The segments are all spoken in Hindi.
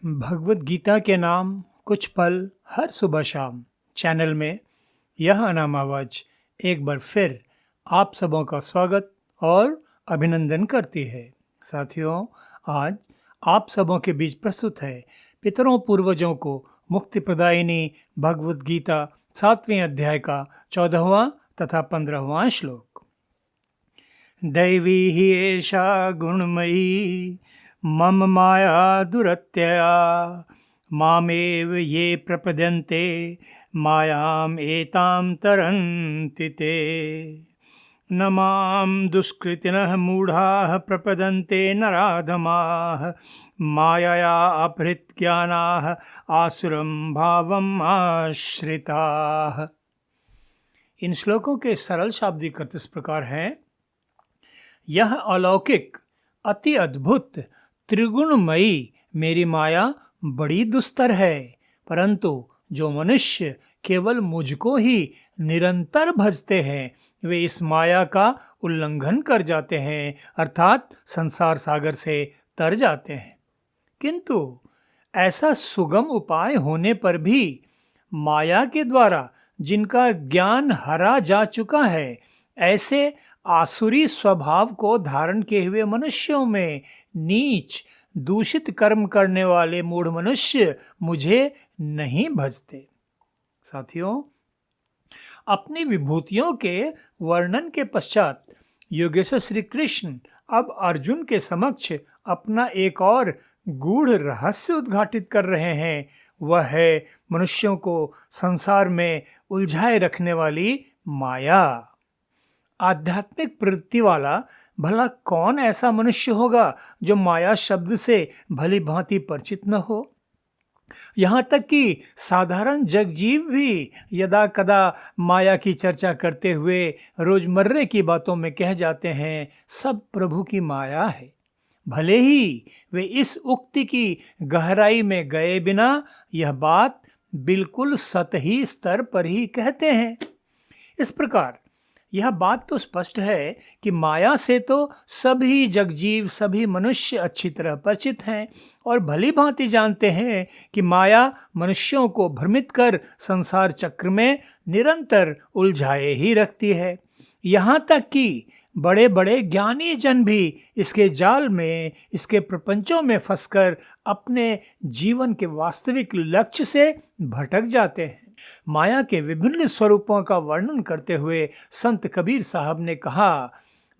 भगवत गीता के नाम कुछ पल हर सुबह शाम चैनल में यह अनाम आवाज एक बार फिर आप सबों का स्वागत और अभिनंदन करती है। साथियों, आज आप सबों के बीच प्रस्तुत है पितरों पूर्वजों को मुक्ति प्रदायिनी भगवत गीता 7वें अध्याय का 14वां तथा 15वां श्लोक। दैवी हि एषा गुणमयी मम माया दुरत्यया मामेव ये प्रपद्यन्ते मायाम एतां तरन्ति ते। न मां दुष्कृतिनः मूढाः प्रपद्यन्ते नराधमाः मायया अपहृतज्ञानाः आसुरं भावम् आश्रिताः। इन श्लोकों के सरल शाब्दिक अर्थ इस प्रकार हैं। यह अलौकिक अति अद्भुत त्रिगुणमयी मेरी माया बड़ी दुस्तर है, परंतु जो मनुष्य केवल मुझको ही निरंतर भजते हैं वे इस माया का उल्लंघन कर जाते हैं, अर्थात संसार सागर से तर जाते हैं। किंतु ऐसा सुगम उपाय होने पर भी माया के द्वारा जिनका ज्ञान हरा जा चुका है, ऐसे आसुरी स्वभाव को धारण किए हुए मनुष्यों में नीच दूषित कर्म करने वाले मूढ़ मनुष्य मुझे नहीं भजते। साथियों, अपनी विभूतियों के वर्णन के पश्चात योगेश्वर श्री कृष्ण अब अर्जुन के समक्ष अपना एक और गूढ़ रहस्य उद्घाटित कर रहे हैं। वह है मनुष्यों को संसार में उलझाए रखने वाली माया। आध्यात्मिक प्रवृत्ति वाला भला कौन ऐसा मनुष्य होगा जो माया शब्द से भली भांति परिचित न हो। यहाँ तक कि साधारण जगजीव भी यदा कदा माया की चर्चा करते हुए रोजमर्रे की बातों में कह जाते हैं, सब प्रभु की माया है। भले ही वे इस उक्ति की गहराई में गए बिना यह बात बिल्कुल सतही स्तर पर ही कहते हैं। इस प्रकार यह बात तो स्पष्ट है कि माया से तो सभी जगजीव सभी मनुष्य अच्छी तरह परिचित हैं और भली भांति जानते हैं कि माया मनुष्यों को भ्रमित कर संसार चक्र में निरंतर उलझाए ही रखती है। यहाँ तक कि बड़े बड़े ज्ञानी जन भी इसके जाल में, इसके प्रपंचों में फंसकर अपने जीवन के वास्तविक लक्ष्य से भटक जाते हैं। माया के विभिन्न स्वरूपों का वर्णन करते हुए संत कबीर साहब ने कहा,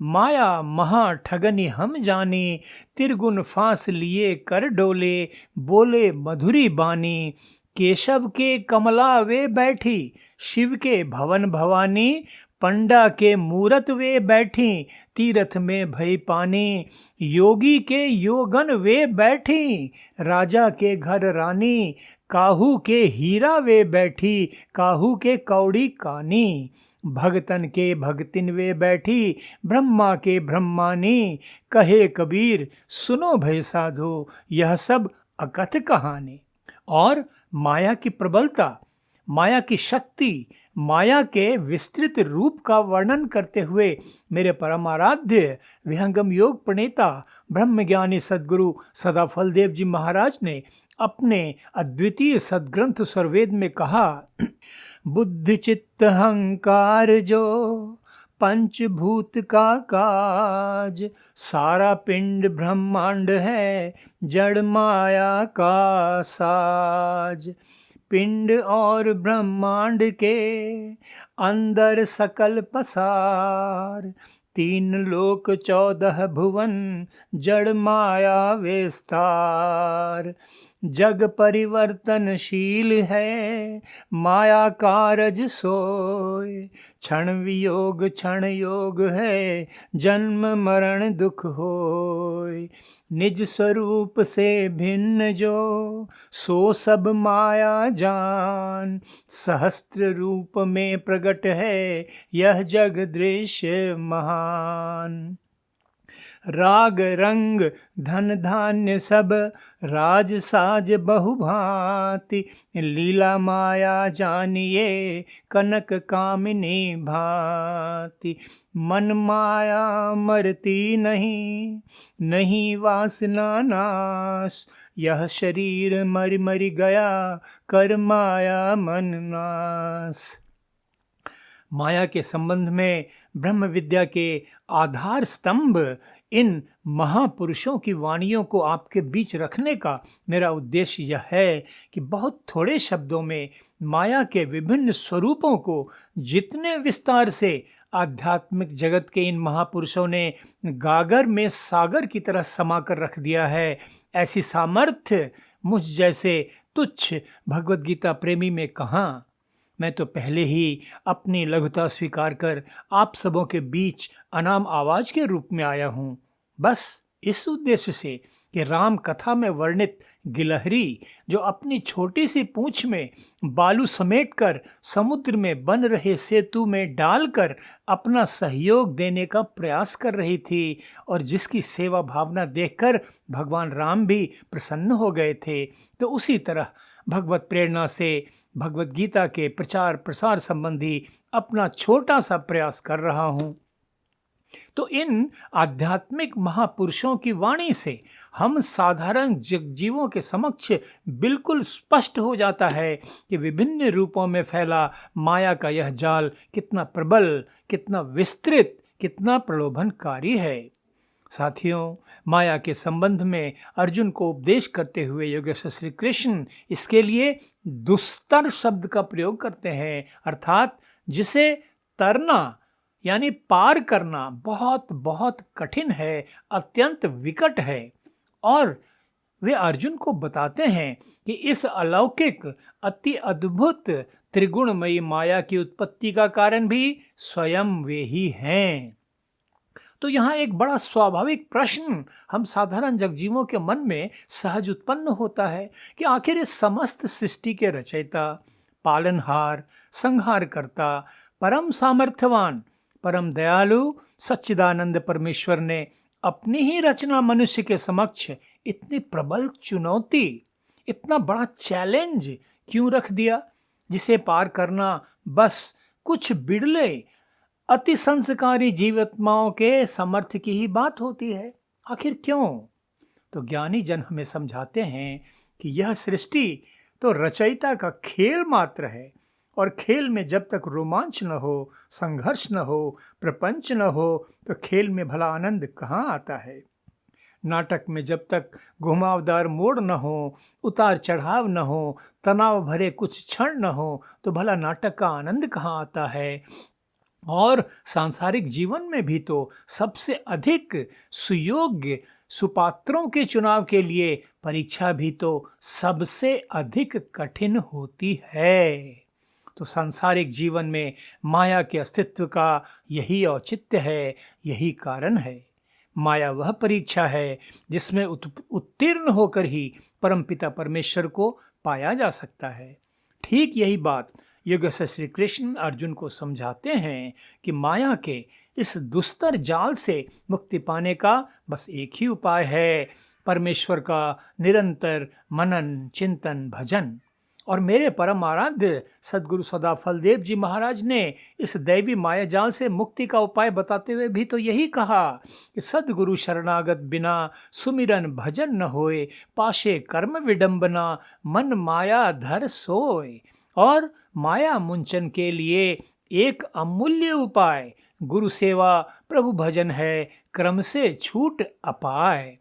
माया महा ठगनी हम जानी, तिरगुन फांस लिए कर डोले, बोले मधुरी बानी, केशव के कमला वे बैठी, शिव के भवन भवानी, पंडा के मूरत वे बैठी, तीरथ में भई पानी, योगी के योगन वे बैठी, राजा के घर रानी, काहू के हीरा वे बैठी, काहू के कौड़ी कानी, भगतन के भगतिन वे बैठी, ब्रह्मा के ब्रह्मानी, कहे कबीर सुनो भय साधो, यह सब अकथ कहानी। और माया की प्रबलता, माया की शक्ति, माया के विस्तृत रूप का वर्णन करते हुए मेरे परमाराध्य विहंगम योग प्रणेता ब्रह्मज्ञानी सद्गुरु सदाफल देव जी महाराज ने अपने अद्वितीय सद्ग्रंथ सर्ववेद में कहा, बुद्धि चित्त अहंकार जो पंचभूत का काज, सारा पिंड ब्रह्मांड है जड़ माया का साज, पिंड और ब्रह्मांड के अंदर सकल पसार, 3 लोक 14 भुवन जड़ माया विस्तार, जग परिवर्तनशील है माया कारज सोय, क्षण वियोग क्षण योग है जन्म मरण दुख होय, निज स्वरूप से भिन्न जो सो सब माया जान, सहस्त्र रूप में प्रकट है यह जग दृश्य महान। राग रंग धन धान्य सब, राज साज बहुभांति, लीला माया जानिए, कनक कामिनी भांति। मन माया मरती नहीं, नहीं वासना नाश, यह शरीर मर मर गया, कर माया मन नाश। माया के संबंध में ब्रह्म विद्या के आधार स्तंभ इन महापुरुषों की वाणियों को आपके बीच रखने का मेरा उद्देश्य यह है कि बहुत थोड़े शब्दों में माया के विभिन्न स्वरूपों को जितने विस्तार से आध्यात्मिक जगत के इन महापुरुषों ने गागर में सागर की तरह समा कर रख दिया है, ऐसी सामर्थ्य मुझ जैसे तुच्छ भगवद गीता प्रेमी में कहाँ। मैं तो पहले ही अपनी लघुता स्वीकार कर आप सबों के बीच अनाम आवाज के रूप में आया हूँ, बस इस उद्देश्य से कि राम कथा में वर्णित गिलहरी जो अपनी छोटी सी पूंछ में बालू समेटकर समुद्र में बन रहे सेतु में डालकर अपना सहयोग देने का प्रयास कर रही थी और जिसकी सेवा भावना देखकर भगवान राम भी प्रसन्न हो गए थे, तो उसी तरह भगवत प्रेरणा से भगवत गीता के प्रचार प्रसार संबंधी अपना छोटा सा प्रयास कर रहा हूँ। तो इन आध्यात्मिक महापुरुषों की वाणी से हम साधारण जगजीवों के समक्ष बिल्कुल स्पष्ट हो जाता है कि विभिन्न रूपों में फैला माया का यह जाल कितना प्रबल, कितना विस्तृत, कितना प्रलोभनकारी है। साथियों, माया के संबंध में अर्जुन को उपदेश करते हुए योगेश्वर श्री कृष्ण इसके लिए दुस्तर शब्द का प्रयोग करते हैं, अर्थात जिसे तरना यानी पार करना बहुत बहुत कठिन है, अत्यंत विकट है। और वे अर्जुन को बताते हैं कि इस अलौकिक अति अद्भुत त्रिगुणमयी माया की उत्पत्ति का कारण भी स्वयं वे ही हैं। तो यहाँ एक बड़ा स्वाभाविक प्रश्न हम साधारण जगजीवों के मन में सहज उत्पन्न होता है कि आखिर इस समस्त सृष्टि के रचयिता, पालनहार, संहारकर्ता, परम सामर्थ्यवान, परम दयालु सच्चिदानंद परमेश्वर ने अपनी ही रचना मनुष्य के समक्ष इतनी प्रबल चुनौती, इतना बड़ा चैलेंज क्यों रख दिया, जिसे पार करना बस कुछ बिरले अति संस्कारी जीवात्माओं के सामर्थ्य की ही बात होती है। आखिर क्यों? तो ज्ञानी जन हमें समझाते हैं कि यह सृष्टि तो रचयिता का खेल मात्र है, और खेल में जब तक रोमांच न हो, संघर्ष न हो, प्रपंच न हो, तो खेल में भला आनंद कहाँ आता है। नाटक में जब तक घुमावदार मोड़ न हो, उतार चढ़ाव न हो, तनाव भरे कुछ क्षण न हो, तो भला नाटक का आनंद कहाँ आता है। और सांसारिक जीवन में भी तो सबसे अधिक सुयोग्य सुपात्रों के चुनाव के लिए परीक्षा भी तो सबसे अधिक कठिन होती है। तो सांसारिक जीवन में माया के अस्तित्व का यही औचित्य है, यही कारण है। माया वह परीक्षा है जिसमें उत्तीर्ण होकर ही परमपिता परमेश्वर को पाया जा सकता है। ठीक यही बात योगेश्वर श्री कृष्ण अर्जुन को समझाते हैं कि माया के इस दुस्तर जाल से मुक्ति पाने का बस एक ही उपाय है, परमेश्वर का निरंतर मनन, चिंतन, भजन। और मेरे परम आराध्य सद्गुरु सदा फलदेव जी महाराज ने इस दैवी माया जाल से मुक्ति का उपाय बताते हुए भी तो यही कहा कि सद्गुरु शरणागत बिना सुमिरन भजन न होए, पाशे कर्म विडंबना मन माया धर सोए। और माया मुंचन के लिए एक अमूल्य उपाय गुरु सेवा प्रभु भजन है, क्रम से छूट अपाय।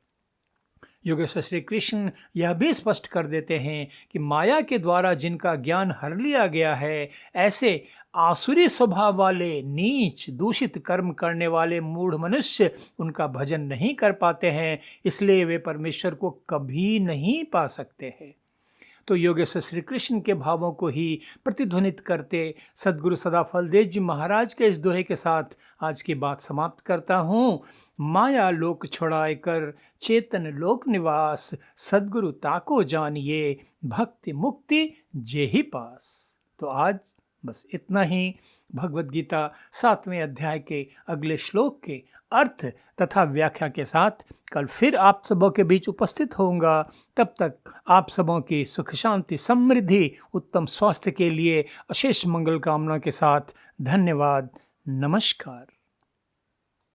योगेश्वर श्री कृष्ण यह भी स्पष्ट कर देते हैं कि माया के द्वारा जिनका ज्ञान हर लिया गया है, ऐसे आसुरी स्वभाव वाले, नीच, दूषित कर्म करने वाले मूढ़ मनुष्य उनका भजन नहीं कर पाते हैं, इसलिए वे परमेश्वर को कभी नहीं पा सकते हैं। तो योगेश्वर श्री कृष्ण के भावों को ही प्रतिध्वनित करते सद्गुरु सदा फलदेव जी महाराज के इस दोहे के साथ आज की बात समाप्त करता हूँ। माया लोक छुड़ाए कर चेतन लोक निवास, सद्गुरु ताको जानिए भक्ति मुक्ति जेहि पास। तो आज बस इतना ही। भगवद गीता 7वें अध्याय के अगले श्लोक के अर्थ तथा व्याख्या के साथ कल फिर आप सबों के बीच उपस्थित होऊंगा। तब तक आप सबों की सुख शांति समृद्धि उत्तम स्वास्थ्य के लिए अशेष मंगल कामना के साथ धन्यवाद। नमस्कार।